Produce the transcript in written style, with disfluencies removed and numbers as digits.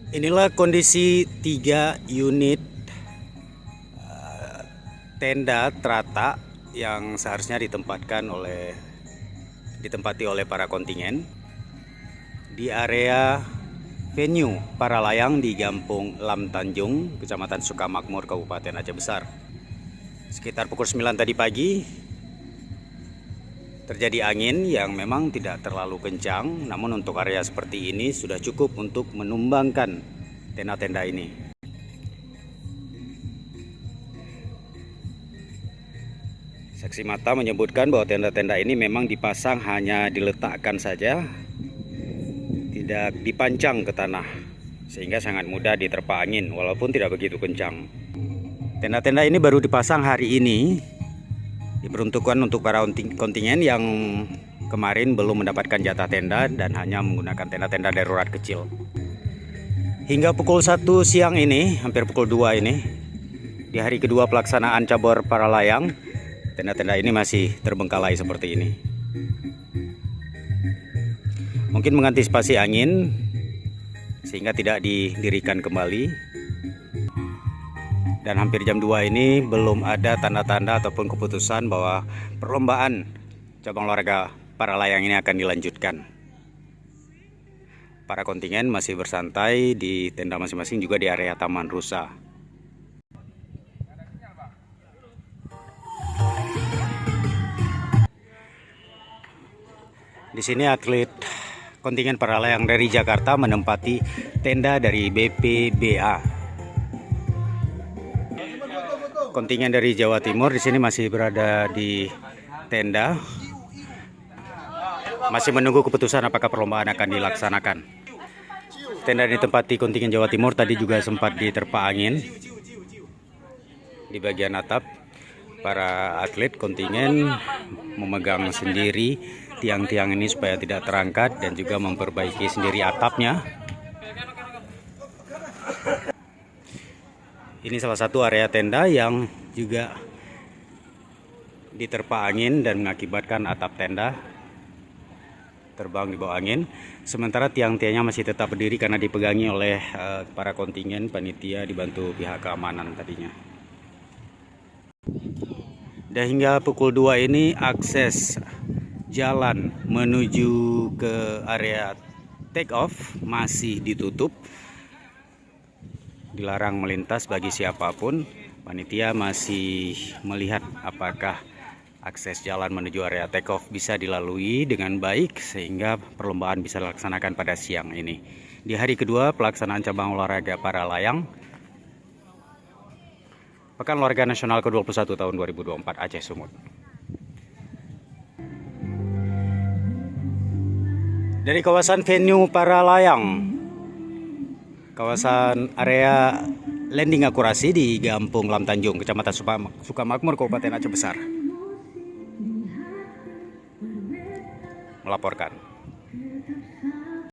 Inilah kondisi 3 unit tenda Trata yang seharusnya ditempati oleh para kontingen di area venue para layang di Kampung Lam Tanjung, Kecamatan Sukamakmur, Kabupaten Aceh Besar. Sekitar pukul 9 tadi pagi terjadi angin yang memang tidak terlalu kencang, namun untuk area seperti ini sudah cukup untuk menumbangkan tenda-tenda ini. Saksi mata menyebutkan bahwa tenda-tenda ini memang dipasang hanya diletakkan saja, tidak dipancang ke tanah, sehingga sangat mudah diterpa angin walaupun tidak begitu kencang. Tenda-tenda ini baru dipasang hari ini, diperuntukkan untuk para kontingen yang kemarin belum mendapatkan jatah tenda dan hanya menggunakan tenda-tenda darurat kecil. Hingga pukul 1 siang ini, hampir pukul 2 ini, di hari kedua pelaksanaan cabur para layang, tenda-tenda ini masih terbengkalai seperti ini. Mungkin mengantisipasi angin sehingga tidak didirikan kembali. Dan hampir jam 2 ini belum ada tanda-tanda ataupun keputusan bahwa perlombaan cabang olahraga para layang ini akan dilanjutkan. Para kontingen masih bersantai di tenda masing-masing, juga di area Taman Rusa. Di sini atlet kontingen para layang dari Jakarta menempati tenda dari BPBA. Kontingen dari Jawa Timur di sini masih berada di tenda, masih menunggu keputusan apakah perlombaan akan dilaksanakan. Tenda yang ditempati kontingen Jawa Timur tadi juga sempat diterpa angin di bagian atap. Para atlet kontingen memegang sendiri tiang-tiang ini supaya tidak terangkat dan juga memperbaiki sendiri atapnya. Ini salah satu area tenda yang juga diterpa angin dan mengakibatkan atap tenda terbang di bawah angin. Sementara tiang-tiangnya masih tetap berdiri karena dipegangi oleh para kontingen panitia dibantu pihak keamanan tadinya. Dan hingga pukul 2 ini akses jalan menuju ke area take off masih ditutup, dilarang melintas bagi siapapun. Panitia masih melihat apakah akses jalan menuju area take off bisa dilalui dengan baik sehingga perlombaan bisa dilaksanakan pada siang ini. Di hari kedua pelaksanaan cabang olahraga para layang Pekan Olahraga Nasional ke-21 tahun 2024 Aceh Sumut. Dari kawasan venue para layang, kawasan area landing akurasi di Kampung Lam Tanjung, Kecamatan Sukamakmur, Kabupaten Aceh Besar, melaporkan.